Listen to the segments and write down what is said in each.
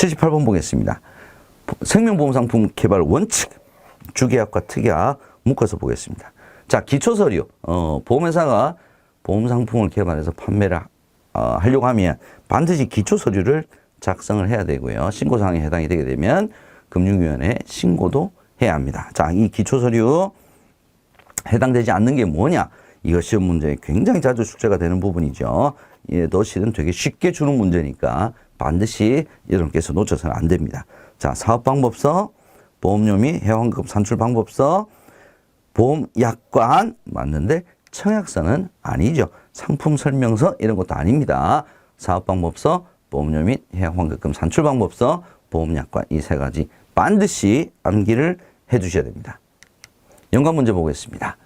78번 보겠습니다. 생명보험상품 개발 원칙, 주계약과 특약 묶어서 보겠습니다. 자, 기초서류. 보험회사가 보험상품을 개발해서 판매를 하려고 하면 반드시 기초서류를 작성을 해야 되고요. 신고사항에 해당이 되게 되면 금융위원회에 신고도 해야 합니다. 자, 이 기초서류 해당되지 않는 게 뭐냐? 이거 시험 문제에 굉장히 자주 숙제가 되는 부분이죠. 얘도 실은 되게 쉽게 주는 문제니까 반드시 여러분께서 놓쳐서는 안 됩니다. 자, 사업방법서, 보험료 및 해외환급 산출방법서, 보험약관 맞는데 청약서는 아니죠. 상품설명서 이런 것도 아닙니다. 사업방법서, 보험료 및 해외환급금 산출방법서, 보험약관 이 세 가지 반드시 암기를 해 주셔야 됩니다. 연관 문제 보겠습니다.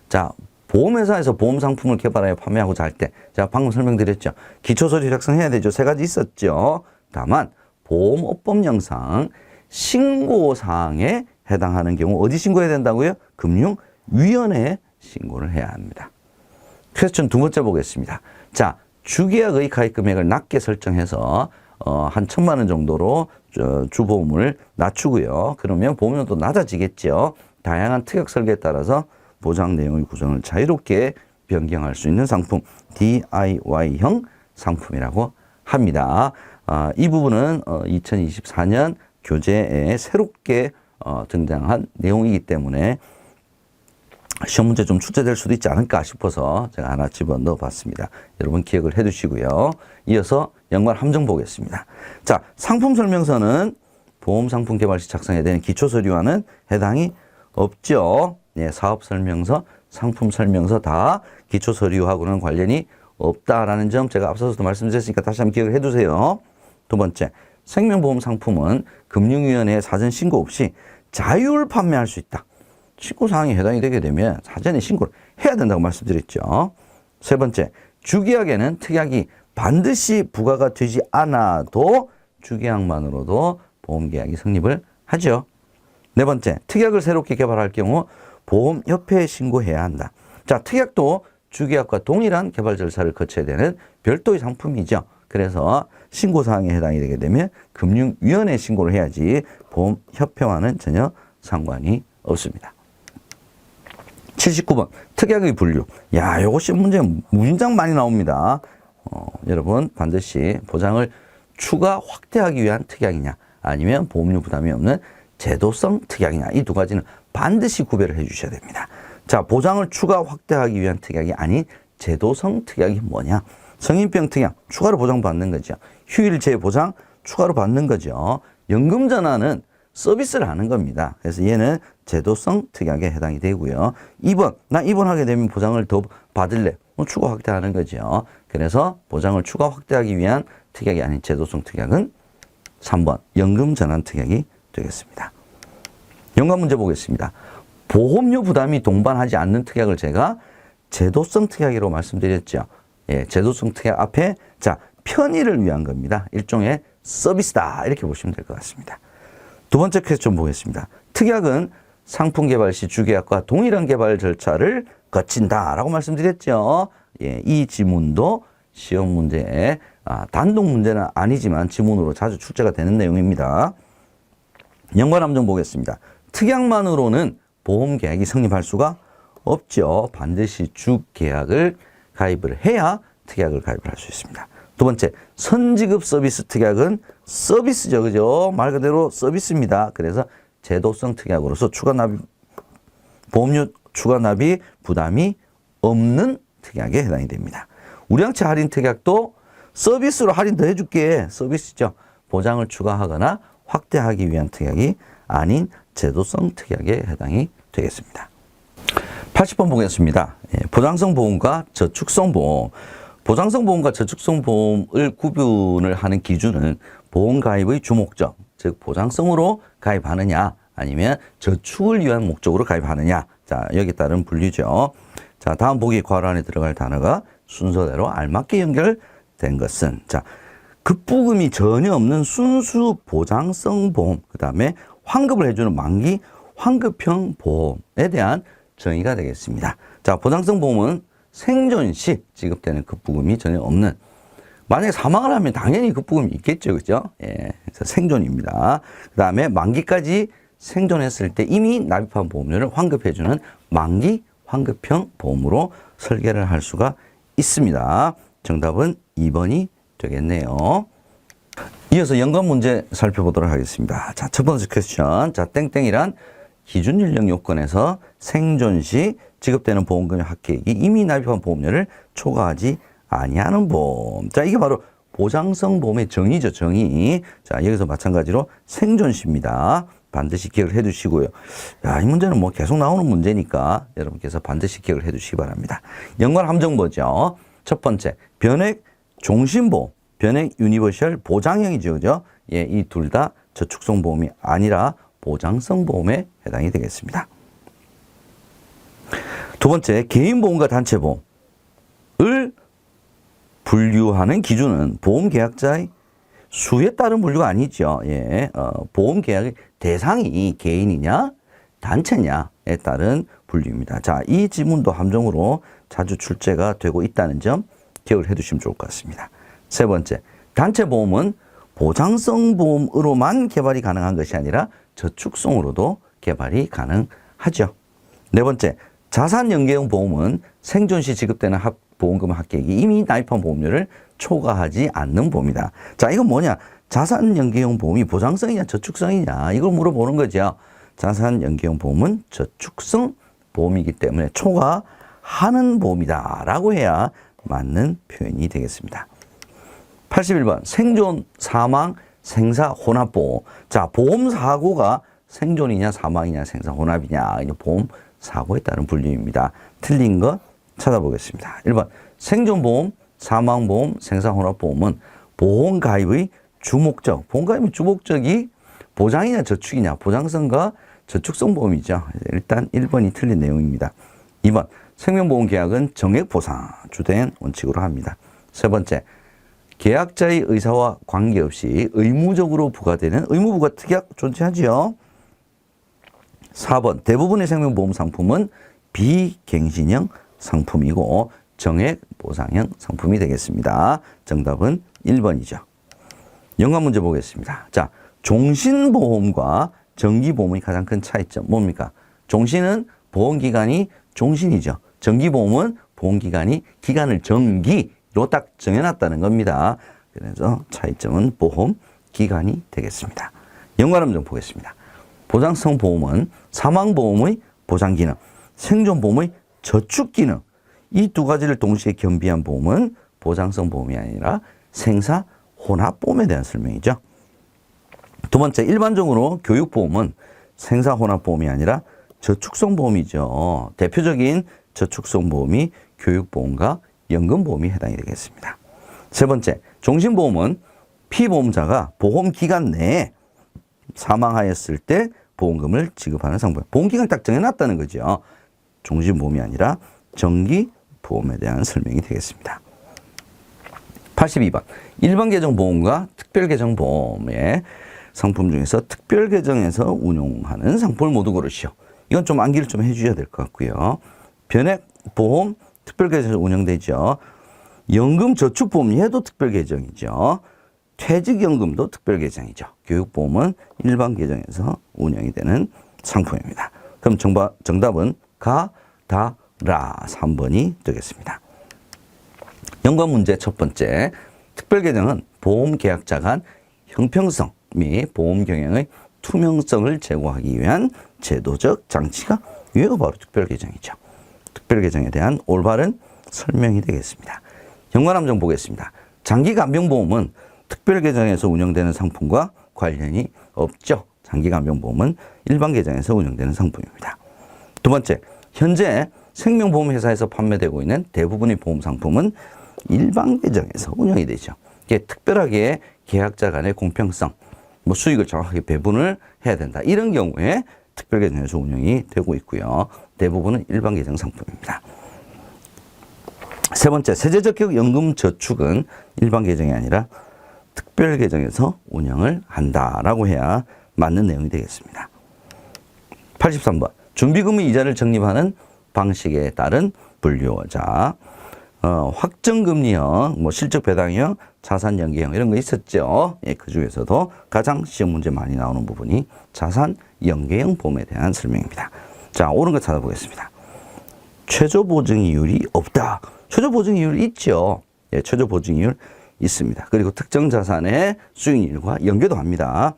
자, 보험회사에서 보험상품을 개발하여 판매하고자 할 때, 제가 방금 설명드렸죠. 기초서류 작성해야 되죠. 세 가지 있었죠. 다만 보험업법령상 신고사항에 해당하는 경우 어디 신고해야 된다고요? 금융위원회에 신고를 해야 합니다. 퀘스천 두 번째 보겠습니다. 자, 주계약의 가입금액을 낮게 설정해서 한 1,000만 원 정도로 주보험을 낮추고요. 그러면 보험료도 낮아지겠죠. 다양한 특약 설계에 따라서 보장 내용의 구성을 자유롭게 변경할 수 있는 상품, DIY형 상품이라고 합니다. 이 부분은 2024년 교재에 새롭게 등장한 내용이기 때문에 시험 문제 좀 출제될 수도 있지 않을까 싶어서 제가 하나 집어넣어 봤습니다. 여러분 기억을 해 두시고요. 이어서 연관 함정 보겠습니다. 자, 상품 설명서는 보험 상품 개발 시 작성해야 되는 기초 서류와는 해당이 없죠. 네, 사업 설명서, 상품 설명서 다 기초 서류하고는 관련이 없다라는 점 제가 앞서서도 말씀드렸으니까 다시 한번 기억을 해 두세요. 두 번째, 생명보험 상품은 금융위원회에 사전 신고 없이 자율 판매할 수 있다. 신고사항에 해당이 되게 되면 사전에 신고를 해야 된다고 말씀드렸죠. 세 번째, 주계약에는 특약이 반드시 부과가 되지 않아도 주계약만으로도 보험계약이 성립을 하죠. 네 번째, 특약을 새롭게 개발할 경우 보험협회에 신고해야 한다. 자, 특약도 주계약과 동일한 개발 절차를 거쳐야 되는 별도의 상품이죠. 그래서 신고사항에 해당이 되게 되면 금융위원회에 신고를 해야지 보험협회와는 전혀 상관이 없습니다. 79번 특약의 분류. 야, 요거 시험 문제 문장 많이 나옵니다. 여러분 반드시 보장을 추가 확대하기 위한 특약이냐 아니면 보험료 부담이 없는 제도성 특약이냐 이 두 가지는 반드시 구별을 해 주셔야 됩니다. 자, 보장을 추가 확대하기 위한 특약이 아닌 제도성 특약이 뭐냐? 성인병 특약 추가로 보장받는 거죠. 휴일제 보장 추가로 받는 거죠. 연금 전환은 서비스를 하는 겁니다. 그래서 얘는 제도성 특약에 해당이 되고요. 2번, 나 입원하게 되면 보장을 더 받을래. 추가 확대하는 거죠. 그래서 보장을 추가 확대하기 위한 특약이 아닌 제도성 특약은 3번, 연금 전환 특약이 되겠습니다. 연관 문제 보겠습니다. 보험료 부담이 동반하지 않는 특약을 제가 제도성 특약이라고 말씀드렸죠. 예, 제도성 특약 앞에 자, 편의를 위한 겁니다. 일종의 서비스다. 이렇게 보시면 될 것 같습니다. 두 번째 퀘스천 보겠습니다. 특약은 상품 개발 시 주계약과 동일한 개발 절차를 거친다라고 말씀드렸죠. 예, 이 지문도 시험 문제에 단독 문제는 아니지만 지문으로 자주 출제가 되는 내용입니다. 연관 함정 보겠습니다. 특약만으로는 보험계약이 성립할 수가 없죠. 반드시 주계약을 가입을 해야 특약을 가입을 할 수 있습니다. 두 번째, 선지급 서비스 특약은 서비스죠. 그죠? 말 그대로 서비스입니다. 그래서 제도성 특약으로서 보험료 추가 납입 부담이 없는 특약에 해당이 됩니다. 우량치 할인 특약도 서비스로 할인 더 해줄게. 서비스죠. 보장을 추가하거나 확대하기 위한 특약이 아닌 제도성 특약에 해당이 되겠습니다. 80번 보겠습니다. 보장성 보험과 저축성 보험. 보장성 보험과 저축성 보험을 구분을 하는 기준은 보험 가입의 주목적, 즉 보장성으로 가입하느냐 아니면 저축을 위한 목적으로 가입하느냐. 자, 여기에 따른 분류죠. 자, 다음 보기 괄호 안에 들어갈 단어가 순서대로 알맞게 연결된 것은 자, 급부금이 전혀 없는 순수 보장성 보험, 그 다음에 환급을 해주는 만기 환급형 보험에 대한 정의가 되겠습니다. 자, 보장성 보험은 생존 시 지급되는 급부금이 전혀 없는 만약에 사망을 하면 당연히 급부금이 있겠죠. 그죠? 예. 그래서 생존입니다. 그 다음에 만기까지 생존했을 때 이미 납입한 보험료를 환급해주는 만기 환급형 보험으로 설계를 할 수가 있습니다. 정답은 2번이 되겠네요. 이어서 연관 문제 살펴보도록 하겠습니다. 자, 첫 번째 퀘스천. 자, 땡땡이란 기준 연령 요건에서 생존 시 지급되는 보험금의 합계액이 이미 납입한 보험료를 초과하지 아니하는 보험. 자, 이게 바로 보장성 보험의 정의죠, 정의. 자, 여기서 마찬가지로 생존 시입니다. 반드시 기억을 해 두시고요. 야, 이 문제는 뭐 계속 나오는 문제니까 여러분께서 반드시 기억을 해 두시기 바랍니다. 연관 함정보죠. 첫 번째, 변액 종신보험, 변액 유니버셜 보장형이죠. 그죠? 예, 이 둘 다 저축성 보험이 아니라 보장성 보험에 해당이 되겠습니다. 두 번째, 개인보험과 단체보험을 분류하는 기준은 보험계약자의 수에 따른 분류가 아니죠. 예, 보험계약의 대상이 개인이냐 단체냐에 따른 분류입니다. 자, 이 지문도 함정으로 자주 출제가 되고 있다는 점 기억을 해두시면 좋을 것 같습니다. 세 번째, 단체보험은 보장성 보험으로만 개발이 가능한 것이 아니라 저축성으로도 개발이 가능하죠. 네 번째, 자산연계형 보험은 생존 시 지급되는 보험금 합계액이 이미 납입한 보험료를 초과하지 않는 보험이다. 자, 이건 뭐냐? 자산연계형 보험이 보장성이냐 저축성이냐 이걸 물어보는 거죠. 자산연계형 보험은 저축성 보험이기 때문에 초과하는 보험이다 라고 해야 맞는 표현이 되겠습니다. 81번 생존, 사망, 생사, 혼합보험. 자, 보험 사고가 생존이냐 사망이냐 생사, 혼합이냐 보험 사고에 따른 분류입니다. 틀린 것 찾아보겠습니다. 1번 생존보험, 사망보험, 생사혼합보험은 보험가입의 주목적, 보험가입의 주목적이 보장이냐 저축이냐, 보장성과 저축성 보험이죠. 일단 1번이 틀린 내용입니다. 2번 생명보험 계약은 정액보상 주된 원칙으로 합니다. 세 번째, 계약자의 의사와 관계없이 의무적으로 부과되는 의무부과 특약 존재하지요. 4번 대부분의 생명보험 상품은 비갱신형 상품이고 정액 보상형 상품이 되겠습니다. 정답은 1번이죠. 연관 문제 보겠습니다. 자, 종신보험과 정기보험의 가장 큰 차이점 뭡니까? 종신은 보험기간이 종신이죠. 정기보험은 보험기간이 기간을 정기로 딱 정해놨다는 겁니다. 그래서 차이점은 보험기간이 되겠습니다. 연관 함정 보겠습니다. 보장성 보험은 사망보험의 보장기능, 생존보험의 저축기능 이 두 가지를 동시에 겸비한 보험은 보장성 보험이 아니라 생사 혼합보험에 대한 설명이죠. 두 번째, 일반적으로 교육보험은 생사 혼합보험이 아니라 저축성 보험이죠. 대표적인 저축성 보험이 교육보험과 연금보험이 해당이 되겠습니다. 세 번째, 종신보험은 피보험자가 보험기간 내에 사망하였을 때 보험금을 지급하는 상품. 보험기간 딱 정해놨다는 거죠. 종신보험이 아니라 정기보험에 대한 설명이 되겠습니다. 82번. 일반계정보험과 특별계정보험의 상품 중에서 특별계정에서 운용하는 상품을 모두 고르시오. 이건 좀 암기를 좀 해주셔야 될 것 같고요. 변액보험 특별계정에서 운영되죠. 연금저축보험 얘도 특별계정이죠. 퇴직연금도 특별계정이죠. 교육보험은 일반계정에서 운영이 되는 상품입니다. 그럼 정답은 가, 다, 라 3번이 되겠습니다. 연관 문제 첫 번째, 특별계정은 보험계약자 간 형평성 및 보험경영의 투명성을 제고하기 위한 제도적 장치가 이가 바로 특별계정이죠. 특별계정에 대한 올바른 설명이 되겠습니다. 연관 함정 보겠습니다. 장기간병보험은 특별계정에서 운영되는 상품과 관련이 없죠. 장기간병보험은 일반계정에서 운영되는 상품입니다. 두 번째, 현재 생명보험회사에서 판매되고 있는 대부분의 보험 상품은 일반계정에서 운영이 되죠. 이게 특별하게 계약자 간의 공평성, 수익을 정확하게 배분을 해야 된다. 이런 경우에 특별계정에서 운영이 되고 있고요. 대부분은 일반계정 상품입니다. 세 번째, 세제적격 연금저축은 일반계정이 아니라 특별계정에서 운영을 한다라고 해야 맞는 내용이 되겠습니다. 83번. 준비금의 이자를 적립하는 방식에 따른 분류. 자, 확정금리형, 뭐 실적배당형, 자산연계형 이런 거 있었죠. 예, 그 중에서도 가장 시험 문제 많이 나오는 부분이 자산연계형 보험에 대한 설명입니다. 자, 옳은 거 찾아보겠습니다. 최저보증이율이 없다. 최저보증이율 있죠. 예, 최저보증이율 있습니다. 그리고 특정 자산의 수익률과 연계도 합니다.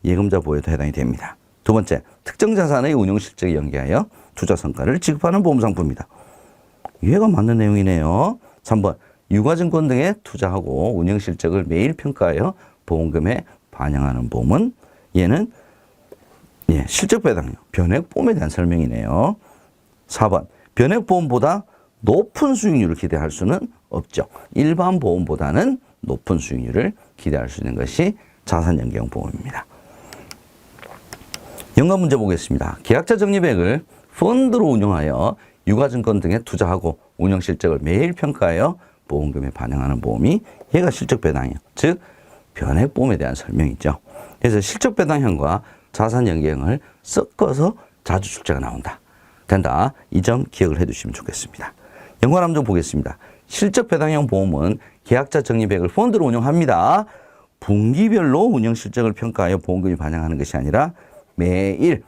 예금자 보호에도 해당이 됩니다. 두 번째, 특정 자산의 운용실적에 연계하여 투자성과를 지급하는 보험상품입니다. 이해가 맞는 내용이네요. 3번, 유가증권 등에 투자하고 운영실적을 매일 평가하여 보험금에 반영하는 보험은 얘는 예, 실적배당형, 변액보험에 대한 설명이네요. 4번, 변액보험보다 높은 수익률을 기대할 수는 없죠. 일반 보험보다는 높은 수익률을 기대할 수 있는 것이 자산연계형 보험입니다. 연관 문제 보겠습니다. 계약자 적립액을 펀드로 운용하여 유가증권 등에 투자하고 운영실적을 매일 평가하여 보험금에 반영하는 보험이 얘가 실적배당형, 즉 변액보험에 대한 설명이죠. 그래서 실적배당형과 자산연계형을 섞어서 자주 출제가 나온다. 된다. 이 점 기억을 해두시면 좋겠습니다. 연관 함정 보겠습니다. 실적배당형 보험은 계약자 적립액을 펀드로 운용합니다. 분기별로 운영실적을 평가하여 보험금이 반영하는 것이 아니라 매일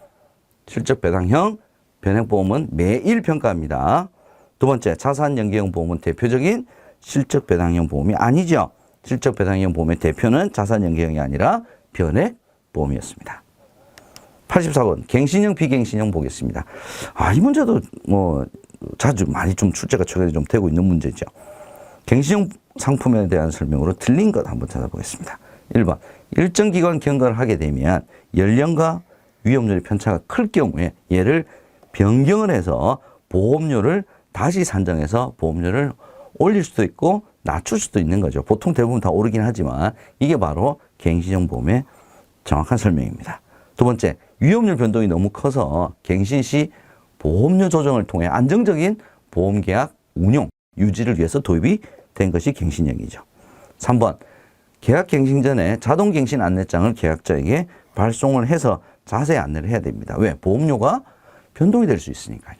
실적배당형 변액보험은 매일 평가합니다. 두 번째, 자산연계형 보험은 대표적인 실적배당형 보험이 아니죠. 실적배당형 보험의 대표는 자산연계형이 아니라 변액보험이었습니다. 84번, 갱신형, 비갱신형 보겠습니다. 이 문제도 뭐 자주 많이 좀 출제가 최근에 좀 되고 있는 문제죠. 갱신형 상품에 대한 설명으로 틀린 것 한번 찾아보겠습니다. 1번, 일정 기간 경과를 하게 되면 연령과 위험률의 편차가 클 경우에 얘를 변경을 해서 보험료를 다시 산정해서 보험료를 올릴 수도 있고 낮출 수도 있는 거죠. 보통 대부분 다 오르긴 하지만 이게 바로 갱신형 보험의 정확한 설명입니다. 두 번째, 위험률 변동이 너무 커서 갱신 시 보험료 조정을 통해 안정적인 보험계약 운용, 유지를 위해서 도입이 된 것이 갱신형이죠. 3번, 계약 갱신 전에 자동갱신 안내장을 계약자에게 발송을 해서 자세히 안내를 해야 됩니다. 왜? 보험료가 변동이 될 수 있으니까요.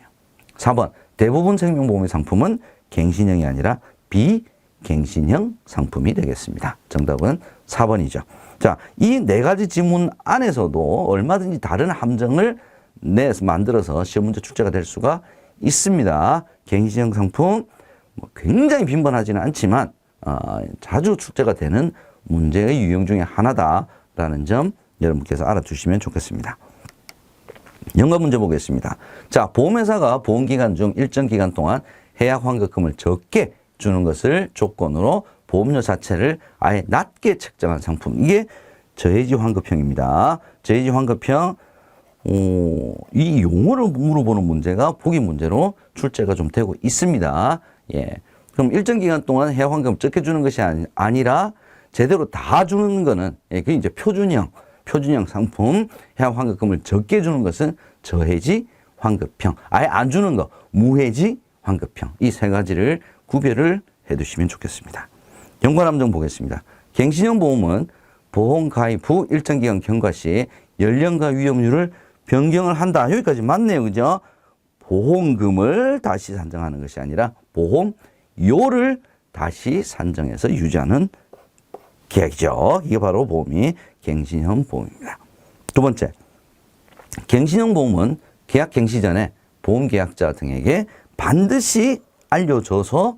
4번, 대부분 생명보험의 상품은 갱신형이 아니라 비갱신형 상품이 되겠습니다. 정답은 4번이죠. 자, 이 네 가지 지문 안에서도 얼마든지 다른 함정을 내서 만들어서 시험 문제 출제가 될 수가 있습니다. 갱신형 상품 굉장히 빈번하지는 않지만 자주 출제가 되는 문제의 유형 중에 하나다라는 점 여러분께서 알아두시면 좋겠습니다. 연관 문제 보겠습니다. 자, 보험회사가 보험기간 중 일정 기간 동안 해약 환급금을 적게 주는 것을 조건으로 보험료 자체를 아예 낮게 책정한 상품. 이게 저해지 환급형입니다. 저해지 환급형, 이 용어를 물어보는 문제가 보기 문제로 출제가 좀 되고 있습니다. 예. 그럼 일정 기간 동안 해약 환급을 적게 주는 것이 아니라 제대로 다 주는 거는, 예, 그게 이제 표준형 상품, 해약 환급금을 적게 주는 것은 저해지 환급형. 아예 안 주는 거, 무해지 환급형. 이 세 가지를 구별을 해 두시면 좋겠습니다. 연관 함정 보겠습니다. 갱신형 보험은 보험 가입 후 일정 기간 경과 시 연령과 위험률을 변경을 한다. 여기까지 맞네요. 그죠? 보험금을 다시 산정하는 것이 아니라 보험료를 다시 산정해서 유지하는 계약이죠. 이게 바로 보험이 갱신형 보험입니다. 두 번째, 갱신형 보험은 계약 갱시 전에 보험 계약자 등에게 반드시 알려줘서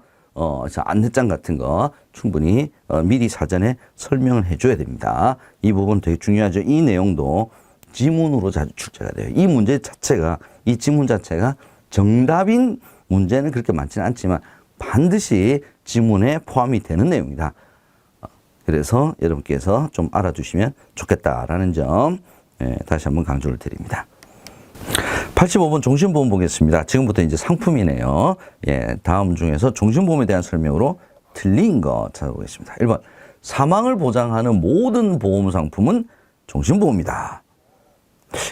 안내장 같은 거 충분히 미리 사전에 설명을 해줘야 됩니다. 이 부분 되게 중요하죠. 이 내용도 지문으로 자주 출제가 돼요. 이 문제 자체가, 이 지문 자체가 정답인 문제는 그렇게 많지는 않지만 반드시 지문에 포함이 되는 내용이다. 그래서 여러분께서 좀 알아두시면 좋겠다라는 점 다시 한번 강조를 드립니다. 85번 종신보험 보겠습니다. 지금부터 이제 상품이네요. 예, 다음 중에서 종신보험에 대한 설명으로 틀린 거 찾아보겠습니다. 1번, 사망을 보장하는 모든 보험 상품은 종신보험이다.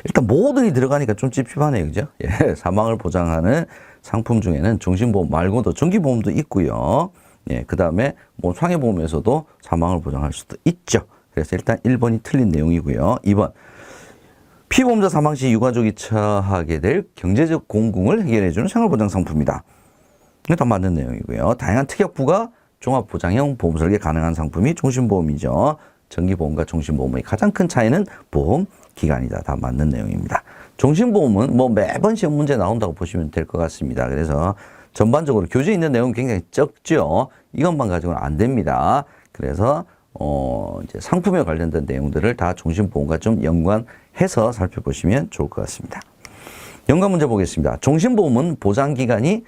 일단 모든이 들어가니까 좀 찝찝하네요. 그죠? 예, 사망을 보장하는 상품 중에는 종신보험 말고도 정기보험도 있고요. 예, 그 다음에 뭐 상해보험에서도 사망을 보장할 수도 있죠. 그래서 일단 1번이 틀린 내용이고요. 2번, 피보험자 사망 시 유가족이 처하게 될 경제적 공궁을 해결해주는 생활보장 상품이다. 이게 다 맞는 내용이고요. 다양한 특약부가 종합보장형 보험 설계 가능한 상품이 종신보험이죠. 정기보험과 종신보험의 가장 큰 차이는 보험 기간이다. 다 맞는 내용입니다. 종신보험은 뭐 매번 시험 문제 나온다고 보시면 될 것 같습니다. 그래서 전반적으로 교재에 있는 내용은 굉장히 적죠. 이것만 가지고는 안 됩니다. 그래서 이제 상품에 관련된 내용들을 다 종신보험과 좀 연관해서 살펴보시면 좋을 것 같습니다. 연관 문제 보겠습니다. 종신보험은 보장기간이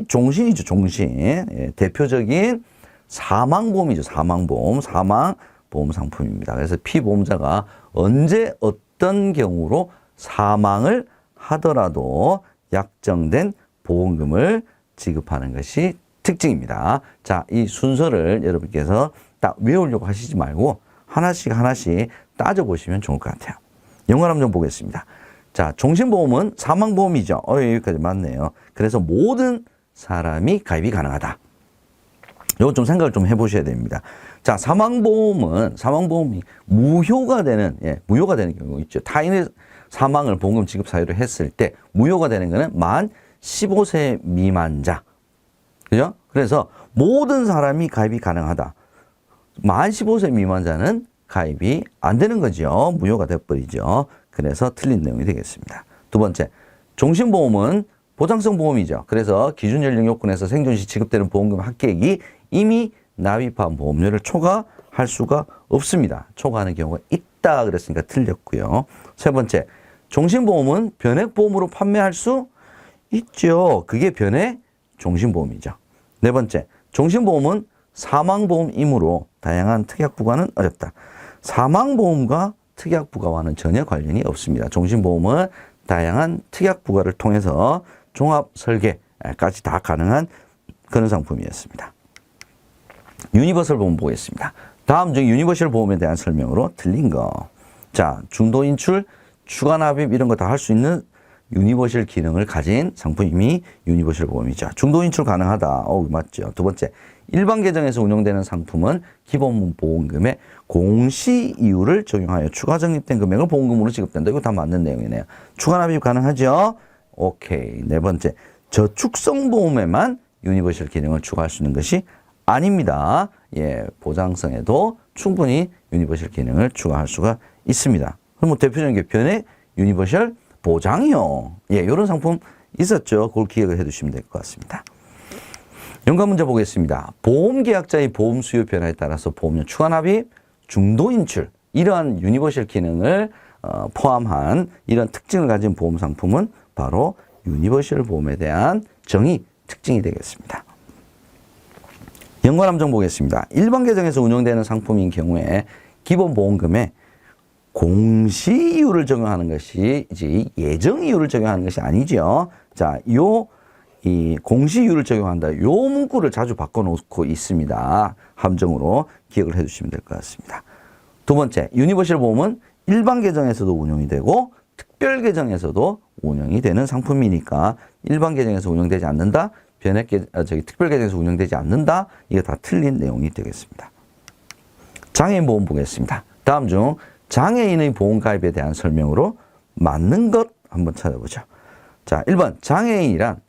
종신이죠. 종신. 예, 대표적인 사망보험이죠. 사망보험. 사망보험 상품입니다. 그래서 피보험자가 언제 어떤 경우로 사망을 하더라도 약정된 보험금을 지급하는 것이 특징입니다. 자, 이 순서를 여러분께서 딱 외우려고 하시지 말고 하나씩 따져보시면 좋을 것 같아요. 연관 함정 보겠습니다. 자, 종신보험은 사망보험이죠. 여기까지 맞네요. 그래서 모든 사람이 가입이 가능하다. 이거 좀 생각을 좀 해보셔야 됩니다. 자, 사망보험이 무효가 되는 경우 있죠. 타인의 사망을 보험금 지급 사유로 했을 때 무효가 되는 거는 만 15세 미만자. 그죠? 그래서 모든 사람이 가입이 가능하다. 만 15세 미만자는 가입이 안 되는 거죠. 무효가 돼버리죠. 그래서 틀린 내용이 되겠습니다. 두 번째, 종신보험은 보장성 보험이죠. 그래서 기준 연령 요건에서 생존 시 지급되는 보험금 합계액이 이미 납입한 보험료를 초과할 수가 없습니다. 초과하는 경우가 있다 그랬으니까 틀렸고요. 세 번째, 종신보험은 변액보험으로 판매할 수 있죠. 그게 변액 종신보험이죠. 네 번째, 종신보험은 사망보험이므로 다양한 특약부과는 어렵다. 사망보험과 특약부과와는 전혀 관련이 없습니다. 종신보험은 다양한 특약부과를 통해서 종합 설계까지 다 가능한 그런 상품이었습니다. 유니버설 보험 보겠습니다. 다음 중 유니버설 보험에 대한 설명으로 틀린 거. 자, 중도 인출, 추가 납입 이런 거 다 할 수 있는 유니버설 기능을 가진 상품이 유니버설 보험이죠. 중도 인출 가능하다. 맞죠. 두 번째, 일반 계정에서 운용되는 상품은 기본 보험금의 공시 이율을 적용하여 추가 적립된 금액을 보험금으로 지급된다. 이거 다 맞는 내용이네요. 추가 납입 가능하죠? 오케이. 네 번째, 저축성 보험에만 유니버설 기능을 추가할 수 있는 것이 아닙니다. 예, 보장성에도 충분히 유니버설 기능을 추가할 수가 있습니다. 그럼 뭐 대표적인 게 변액 유니버설 보장형. 예, 이런 상품 있었죠. 그걸 기억을 해 두시면 될 것 같습니다. 연관 문제 보겠습니다. 보험계약자의 보험 수요 변화에 따라서 보험료 추가 납입, 중도 인출 이러한 유니버설 기능을 포함한 이런 특징을 가진 보험 상품은 바로 유니버설 보험에 대한 정의 특징이 되겠습니다. 연관 함정 보겠습니다. 일반 계정에서 운영되는 상품인 경우에 기본 보험금에 공시 이율을 적용하는 것이 이제 예정 이율을 적용하는 것이 아니죠. 자, 이 공시이율을 적용한다. 요 문구를 자주 바꿔놓고 있습니다. 함정으로 기억을 해주시면 될 것 같습니다. 두 번째, 유니버설 보험은 일반 계정에서도 운용이 되고 특별 계정에서도 운영이 되는 상품이니까 일반 계정에서 운영되지 않는다. 특별 계정에서 운영되지 않는다. 이게 다 틀린 내용이 되겠습니다. 장애인 보험 보겠습니다. 다음 중 장애인의 보험 가입에 대한 설명으로 맞는 것 한번 찾아보죠. 자, 1번 장애인이란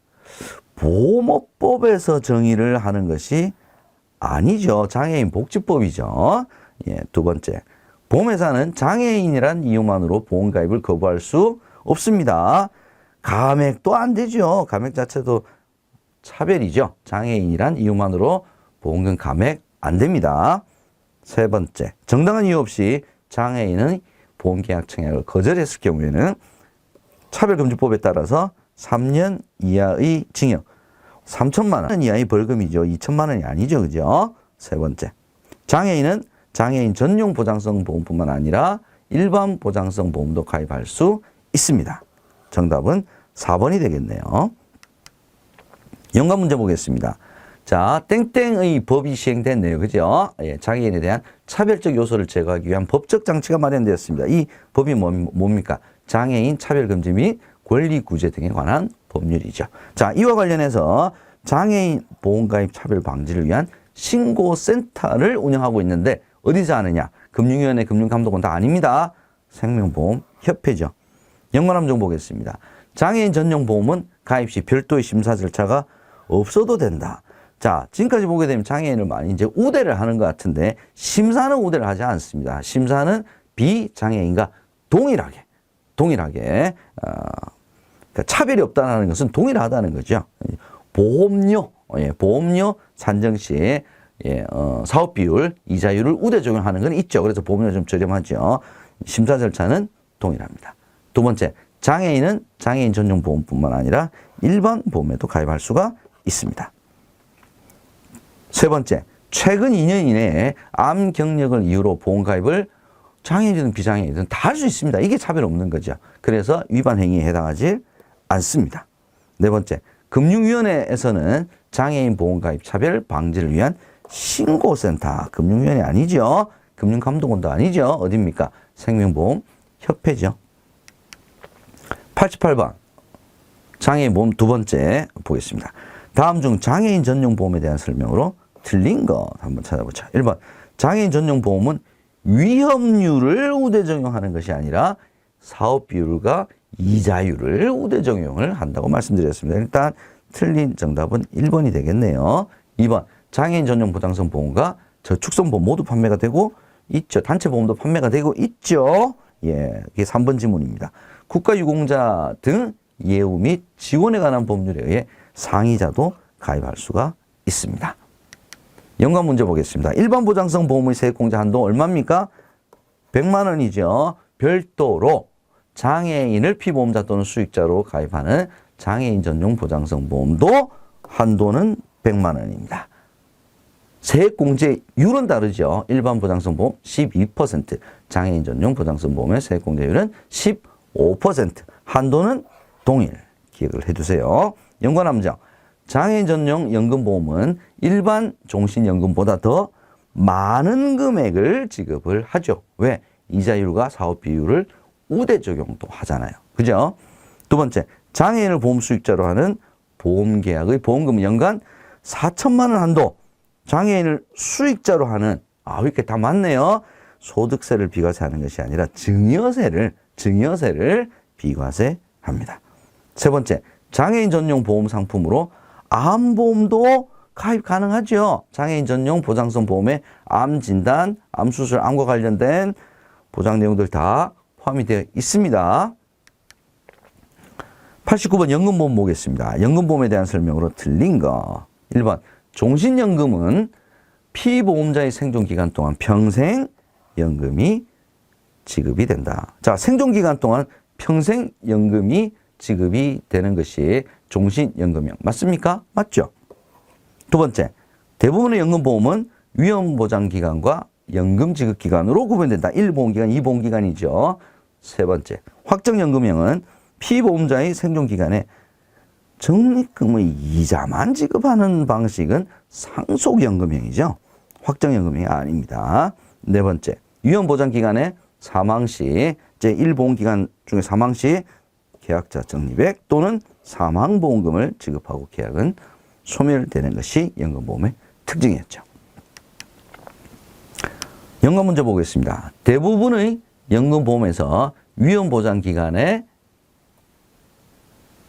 보험업법에서 정의를 하는 것이 아니죠. 장애인 복지법이죠. 예, 두 번째, 보험회사는 장애인이란 이유만으로 보험 가입을 거부할 수 없습니다. 감액도 안 되죠. 감액 자체도 차별이죠. 장애인이란 이유만으로 보험금 감액 안 됩니다. 세 번째, 정당한 이유 없이 장애인의 보험계약 청약을 거절했을 경우에는 차별금지법에 따라서 3년 이하의 징역, 3천만 원 이하의 벌금이죠. 2천만 원이 아니죠. 그죠? 세 번째, 장애인은 장애인 전용 보장성 보험뿐만 아니라 일반 보장성 보험도 가입할 수 있습니다. 정답은 4번이 되겠네요. 연관 문제 보겠습니다. 자, 땡땡의 법이 시행된 내용, 그죠? 예, 장애인에 대한 차별적 요소를 제거하기 위한 법적 장치가 마련되었습니다. 이 법이 뭡니까? 장애인 차별금지 및 권리구제 등에 관한 법률이죠. 자, 이와 관련해서 장애인 보험가입 차별 방지를 위한 신고센터를 운영하고 있는데 어디서 하느냐? 금융위원회, 금융감독원 다 아닙니다. 생명보험협회죠. 연관 함정 보겠습니다. 장애인 전용 보험은 가입 시 별도의 심사 절차가 없어도 된다. 자, 지금까지 보게 되면 장애인을 많이 이제 우대를 하는 것 같은데 심사는 우대를 하지 않습니다. 심사는 비장애인과 동일하게 그러니까 차별이 없다는 것은 동일하다는 거죠. 보험료 산정 시 사업 비율, 이자율을 우대 적용하는 건 있죠. 그래서 보험료 좀 저렴하죠. 심사 절차는 동일합니다. 두 번째, 장애인은 장애인 전용 보험뿐만 아니라 일반 보험에도 가입할 수가 있습니다. 세 번째, 최근 2년 이내에 암 경력을 이유로 보험 가입을 장애인이든 비장애인이든 다 할 수 있습니다. 이게 차별 없는 거죠. 그래서 위반 행위에 해당하지 않습니다. 네 번째, 금융위원회에서는 장애인 보험 가입 차별 방지를 위한 신고센터, 금융위원회 아니죠. 금융감독원도 아니죠. 어딥니까? 생명보험협회죠. 88번 장애인 보험 두 번째 보겠습니다. 다음 중 장애인 전용 보험에 대한 설명으로 틀린 거 한번 찾아보죠. 1번 장애인 전용 보험은 위험률을 우대 적용하는 것이 아니라 사업 비율과 이자율을 우대 적용을 한다고 말씀드렸습니다. 일단 틀린 정답은 1번이 되겠네요. 2번 장애인 전용 보장성 보험과 저축성 보험 모두 판매가 되고 있죠. 단체 보험도 판매가 되고 있죠. 예, 이게 3번 지문입니다. 국가유공자 등 예우 및 지원에 관한 법률에 의해 상위자도 가입할 수가 있습니다. 연관 문제 보겠습니다. 일반 보장성 보험의 세액공제 한도 얼마입니까? 100만 원이죠. 별도로 장애인을 피보험자 또는 수익자로 가입하는 장애인 전용 보장성 보험도 한도는 100만 원입니다. 세액공제율은 다르죠. 일반 보장성 보험 12%, 장애인 전용 보장성 보험의 세액공제율은 15%, 한도는 동일. 기억을 해두세요. 연관 함정. 장애인 전용 연금보험은 일반 종신연금보다 더 많은 금액을 지급을 하죠. 왜? 이자율과 사업 비율을 우대 적용도 하잖아요. 그죠? 두 번째, 장애인을 보험 수익자로 하는 보험계약의 보험금 연간 4천만 원 한도. 장애인을 수익자로 하는, 이렇게 다 맞네요. 소득세를 비과세하는 것이 아니라 증여세를 비과세합니다. 세 번째, 장애인 전용 보험 상품으로 암보험도 가입 가능하죠. 장애인 전용 보장성 보험에 암 진단, 암 수술, 암과 관련된 보장 내용들 다 포함이 되어 있습니다. 89번 연금보험 보겠습니다. 연금보험에 대한 설명으로 틀린 거. 1번, 종신연금은 피보험자의 생존기간 동안 평생 연금이 지급이 된다. 자, 생존기간 동안 평생 연금이 지급이 되는 것이 종신연금형. 맞습니까? 맞죠? 두 번째, 대부분의 연금보험은 위험보장기간과 연금지급기간으로 구분된다. 1보험기간, 2보험기간이죠. 세 번째, 확정연금형은 피보험자의 생존기간에 적립금의 이자만 지급하는 방식은 상속연금형이죠. 확정연금형이 아닙니다. 네 번째, 위험보장기간에 사망시, 제1보험기간 중에 사망시 계약자 적립액 또는 사망보험금을 지급하고 계약은 소멸되는 것이 연금보험의 특징이었죠. 연관 문제 보겠습니다. 대부분의 연금보험에서 위험보장기간에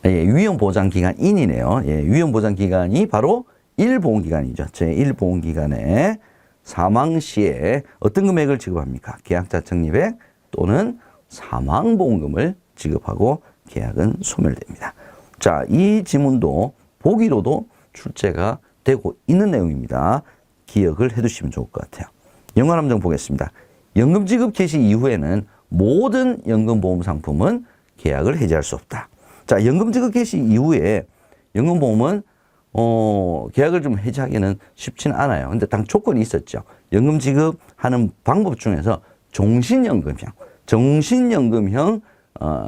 위험보장기간인이네요. 위험보장기간이 바로 1보험기간이죠. 제1보험기간에 사망시에 어떤 금액을 지급합니까? 계약자 적립액 또는 사망보험금을 지급하고 계약은 소멸됩니다. 자, 이 지문도 보기로도 출제가 되고 있는 내용입니다. 기억을 해두시면 좋을 것 같아요. 연관 함정 보겠습니다. 연금 지급 개시 이후에는 모든 연금보험 상품은 계약을 해지할 수 없다. 자, 연금 지급 개시 이후에 연금보험은 계약을 좀 해지하기는 쉽지는 않아요. 근데 당 조건이 있었죠. 연금 지급하는 방법 중에서 종신연금형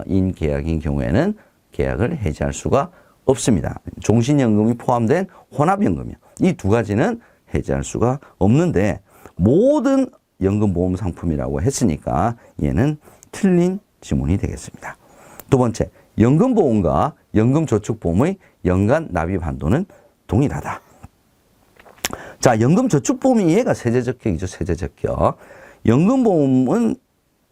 인 계약인 경우에는 계약을 해지할 수가 없습니다. 종신연금이 포함된 혼합연금형. 이 두 가지는 해지할 수가 없는데 모든 연금보험 상품이라고 했으니까 얘는 틀린 지문이 되겠습니다. 두 번째, 연금보험과 연금저축보험의 연간 납입 한도는 동일하다. 자, 연금저축보험이 얘가 세제적격이죠. 세제적격. 연금보험은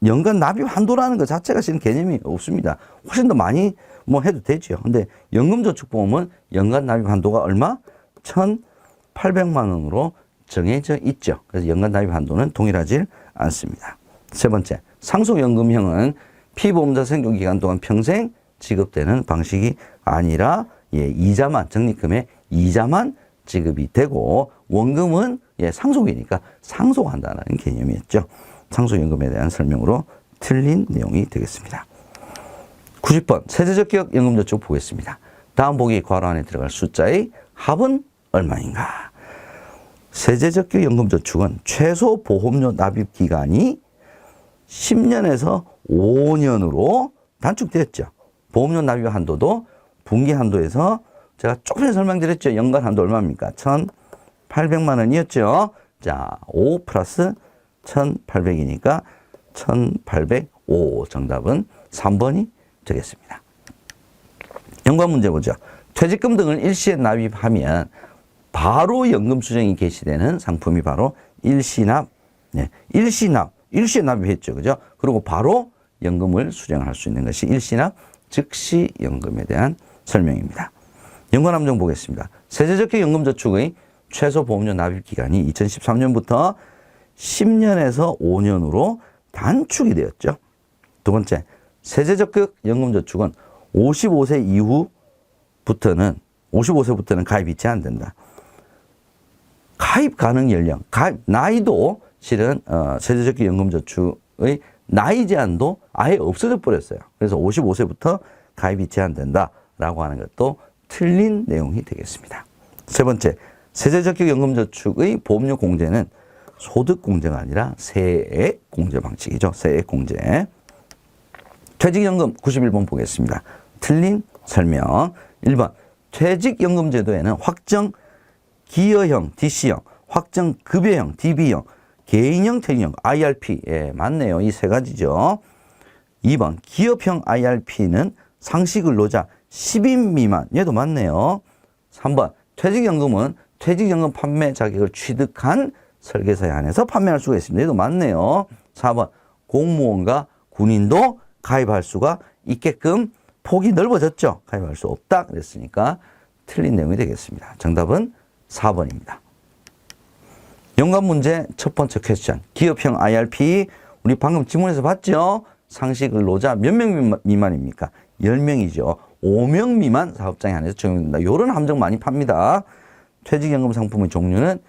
연간 납입 한도라는 것 자체가 지금 개념이 없습니다. 훨씬 더 많이 뭐 해도 되죠. 근데 연금저축보험은 연간 납입 한도가 얼마? 1,800만 원으로 정해져 있죠. 그래서 연간 납입 한도는 동일하지 않습니다. 세 번째, 상속연금형은 피보험자 생존기간 동안 평생 지급되는 방식이 아니라 이자만, 적립금의 이자만 지급이 되고 원금은 상속이니까 상속한다는 개념이었죠. 상속연금에 대한 설명으로 틀린 내용이 되겠습니다. 90번 세제적격 연금저축 보겠습니다. 다음 보기 괄호 안에 들어갈 숫자의 합은 얼마인가? 세제적격 연금저축은 최소 보험료 납입 기간이 10년에서 5년으로 단축되었죠. 보험료 납입 한도도 분기 한도에서 제가 조금 전에 설명드렸죠. 연간 한도 얼마입니까? 1,800만 원이었죠. 자, 5 플러스 1,800이니까 1,805. 정답은 3번이 되겠습니다. 연관 문제 보죠. 퇴직금 등을 일시에 납입하면 바로 연금 수령이 개시되는 상품이 바로 일시납. 일시에 납입했죠. 그죠? 그리고 바로 연금을 수령할 수 있는 것이 일시납 즉시 연금에 대한 설명입니다. 연관 함정 보겠습니다. 세제적격 연금저축의 최소 보험료 납입 기간이 2013년부터 10년에서 5년으로 단축이 되었죠. 두 번째, 세제적격 연금저축은 55세부터는 가입이 제한된다. 가입 가능 연령, 나이도 실은 세제적격 연금저축의 나이 제한도 아예 없어져 버렸어요. 그래서 55세부터 가입이 제한된다라고 하는 것도 틀린 내용이 되겠습니다. 세 번째, 세제적격 연금저축의 보험료 공제는 소득공제가 아니라 세액공제 방식이죠. 세액공제. 퇴직연금 91번 보겠습니다. 틀린 설명. 1번, 퇴직연금제도에는 확정 기여형 DC형, 확정 급여형 DB형, 개인형 퇴직형 IRP. 맞네요. 이 세 가지죠. 2번, 기업형 IRP는 상시근로자 10인 미만. 얘도 맞네요. 3번, 퇴직연금은 퇴직연금 판매 자격을 취득한 설계사에 한해서 판매할 수가 있습니다. 얘도 맞네요. 4번, 공무원과 군인도 가입할 수가 있게끔 폭이 넓어졌죠. 가입할 수 없다 그랬으니까 틀린 내용이 되겠습니다. 정답은 4번입니다. 연관 문제 첫 번째 퀘스천. 기업형 IRP 우리 방금 지문에서 봤죠? 상시 근로자 몇 명 미만입니까? 10명이죠. 5명 미만 사업장에 한해서 적용된다. 이런 함정 많이 팝니다. 퇴직연금 상품의 종류는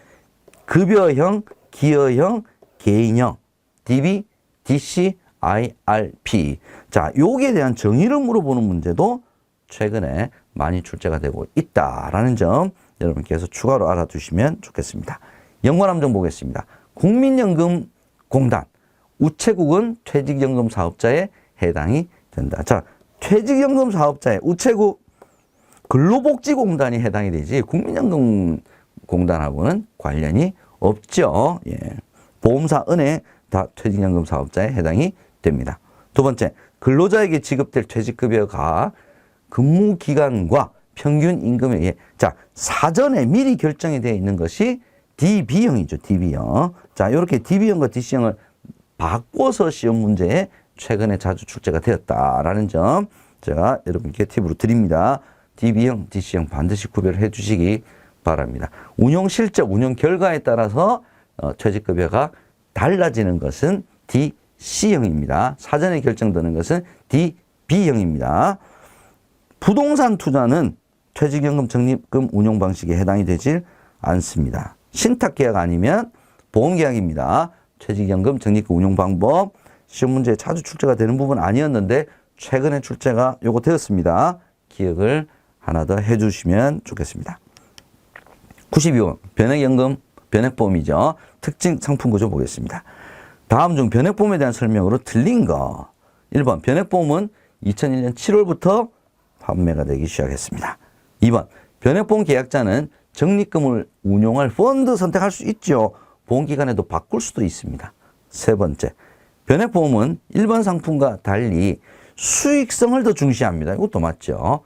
급여형, 기여형, 개인형, DB, DC, IRP. 자, 요기에 대한 정의를 물어보는 문제도 최근에 많이 출제가 되고 있다라는 점 여러분께서 추가로 알아두시면 좋겠습니다. 연관함정 보겠습니다. 국민연금공단, 우체국은 퇴직연금 사업자에 해당이 된다. 자, 퇴직연금 사업자의 우체국, 근로복지공단이 해당이 되지 국민연금공단하고는 관련이 없죠. 보험사, 은행 다 퇴직연금 사업자에 해당이 됩니다. 두 번째, 근로자에게 지급될 퇴직급여가 근무기간과 평균 임금에 의해 사전에 미리 결정이 되어 있는 것이 DB형이죠. DB형. 자, 이렇게 DB형과 DC형을 바꿔서 시험 문제에 최근에 자주 출제가 되었다라는 점 제가 여러분께 팁으로 드립니다. DB형, DC형 반드시 구별을 해 주시기 바랍니다. 운용 실적, 운용 결과에 따라서 퇴직급여가 달라지는 것은 DC형입니다. 사전에 결정되는 것은 DB형입니다. 부동산 투자는 퇴직연금 적립금 운용 방식에 해당이 되질 않습니다. 신탁계약 아니면 보험계약입니다. 퇴직연금 적립금 운용 방법 시험 문제에 자주 출제가 되는 부분 아니었는데 최근에 출제가 요거 되었습니다. 기억을 하나 더 해주시면 좋겠습니다. 92번 변액연금, 변액보험이죠. 특징 상품 구조 보겠습니다. 다음 중 변액보험에 대한 설명으로 틀린 거. 1번 변액보험은 2001년 7월부터 판매가 되기 시작했습니다. 2번 변액보험 계약자는 적립금을 운용할 펀드 선택할 수 있죠. 보험기간에도 바꿀 수도 있습니다. 세 번째, 변액보험은 일반 상품과 달리 수익성을 더 중시합니다. 이것도 맞죠.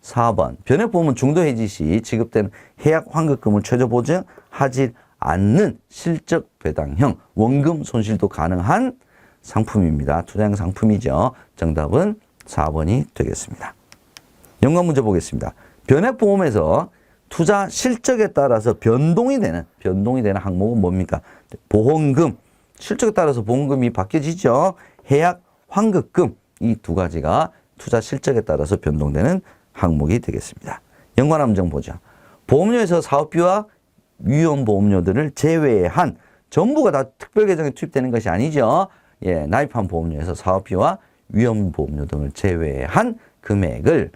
4번, 변액보험은 중도해지 시 지급된 해약 환급금을 최저 보증하지 않는 실적 배당형 원금 손실도 가능한 상품입니다. 투자형 상품이죠. 정답은 4번이 되겠습니다. 연관 문제 보겠습니다. 변액보험에서 투자 실적에 따라서 변동이 되는 항목은 뭡니까? 보험금. 실적에 따라서 보험금이 바뀌어지죠. 해약, 환급금. 이 두 가지가 투자 실적에 따라서 변동되는 항목이 되겠습니다. 연관 함정 보죠. 보험료에서 사업비와 위험보험료들을 제외한 전부가 다 특별계정에 투입되는 것이 아니죠. 예, 납입한 보험료에서 사업비와 위험보험료 등을 제외한 금액을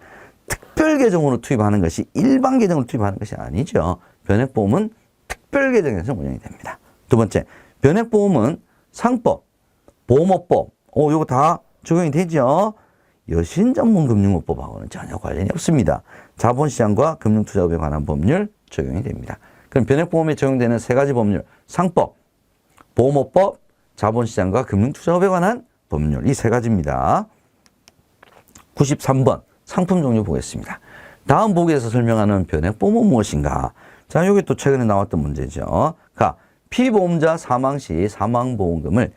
특별계정으로 투입하는 것이 일반계정으로 투입하는 것이 아니죠. 변액보험은 특별계정에서 운영이 됩니다. 두 번째, 변액보험은 상법, 보험업법, 요거 다 적용이 되죠. 여신전문금융업법하고는 전혀 관련이 없습니다. 자본시장과 금융투자업에 관한 법률 적용이 됩니다. 그럼 변액보험에 적용되는 세 가지 법률, 상법, 보험업법, 자본시장과 금융투자업에 관한 법률, 이 세 가지입니다. 93번 상품 종류 보겠습니다. 다음 보기에서 설명하는 변액보험은 무엇인가? 자, 여기 또 최근에 나왔던 문제죠. 피보험자 사망 시 사망보험금을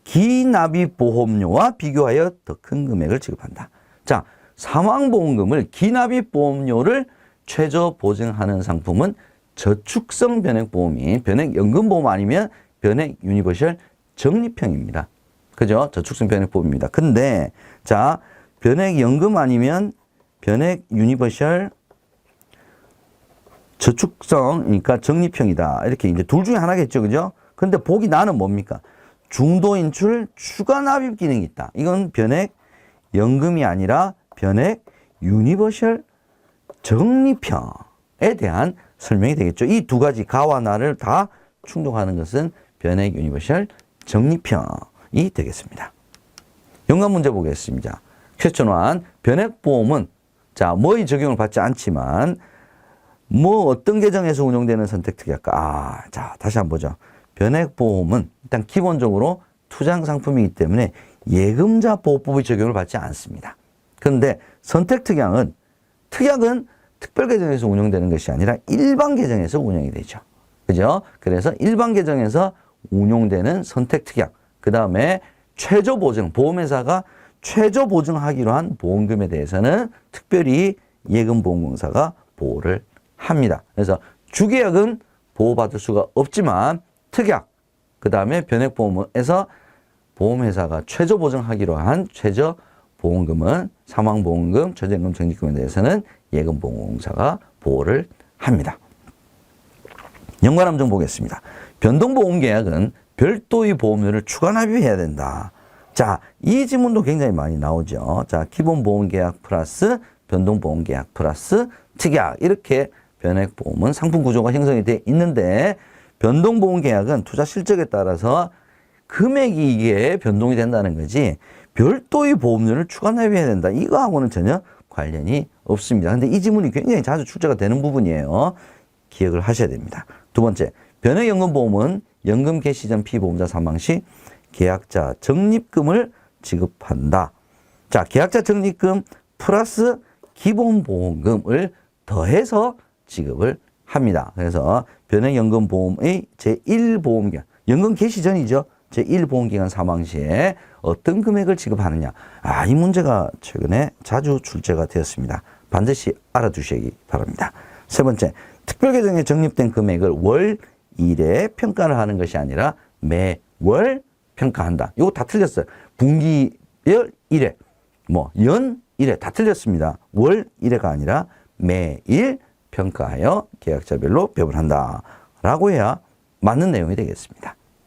기납입보험료와 비교하여 더 큰 금액을 지급한다. 자, 사망보험금을 기납입보험료를 최저 보증하는 상품은 저축성 변액보험이 변액연금보험 아니면 변액유니버셜 적립형입니다. 그죠? 저축성 변액보험입니다. 근데 자, 변액연금 아니면 변액유니버셜 저축성, 그러니까 적립형이다. 이렇게 이제 둘 중에 하나겠죠. 그죠? 근데 보기 나는 뭡니까? 중도 인출 추가 납입 기능이 있다. 이건 변액연금이 아니라 변액유니버셜 적립형에 대한 설명이 되겠죠. 이 두 가지 가와 나를 다 충족하는 것은 변액유니버셜 적립형이 되겠습니다. 연관 문제 보겠습니다. 퀘스천 1. 변액보험은 자, 뭐의 적용을 받지 않지만 어떤 계정에서 운용되는 선택특약가? 자, 다시 한번 보죠. 변액보험은 일단 기본적으로 투자형 상품이기 때문에 예금자 보호법의 적용을 받지 않습니다. 그런데 선택특약은 특별계정에서 운용되는 것이 아니라 일반 계정에서 운영이 되죠. 그죠? 그래서 일반 계정에서 운용되는 선택특약, 그 다음에 최저보증, 보험회사가 최저보증하기로 한 보험금에 대해서는 특별히 예금보험공사가 보호를 합니다. 그래서 주계약은 보호받을 수가 없지만 특약, 그 다음에 변액보험에서 보험회사가 최저보증하기로 한 최저보험금은 사망보험금, 최저임금 적립금에 대해서는 예금보험공사가 보호를 합니다. 연관함정 보겠습니다. 변동보험계약은 별도의 보험료를 추가 납입해야 된다. 자, 이 지문도 굉장히 많이 나오죠. 자, 기본보험계약 플러스 변동보험계약 플러스 특약, 이렇게 변액보험은 상품 구조가 형성이 되어 있는데 변동보험계약은 투자 실적에 따라서 금액이 이게 변동이 된다는 거지 별도의 보험료를 추가 납입해야 된다. 이거하고는 전혀 관련이 없습니다. 근데 이 지문이 굉장히 자주 출제가 되는 부분이에요. 기억을 하셔야 됩니다. 두 번째, 변액연금보험은 연금 개시 전 피보험자 사망 시 계약자 적립금을 지급한다. 자, 계약자 적립금 플러스 기본보험금을 더해서 지급을 합니다. 그래서 변액연금보험의 제1보험기간, 연금 개시 전이죠. 제1보험기간 사망 시에 어떤 금액을 지급하느냐. 이 문제가 최근에 자주 출제가 되었습니다. 반드시 알아두시기 바랍니다. 세 번째, 특별계정에 적립된 금액을 월 1회 평가를 하는 것이 아니라 매월 평가한다. 이거 다 틀렸어요. 분기별 1회, 연 1회 다 틀렸습니다. 월 1회가 아니라 매일 평가하여 계약자별로 배분한다. 라고 해야 맞는 내용이 되겠습니다.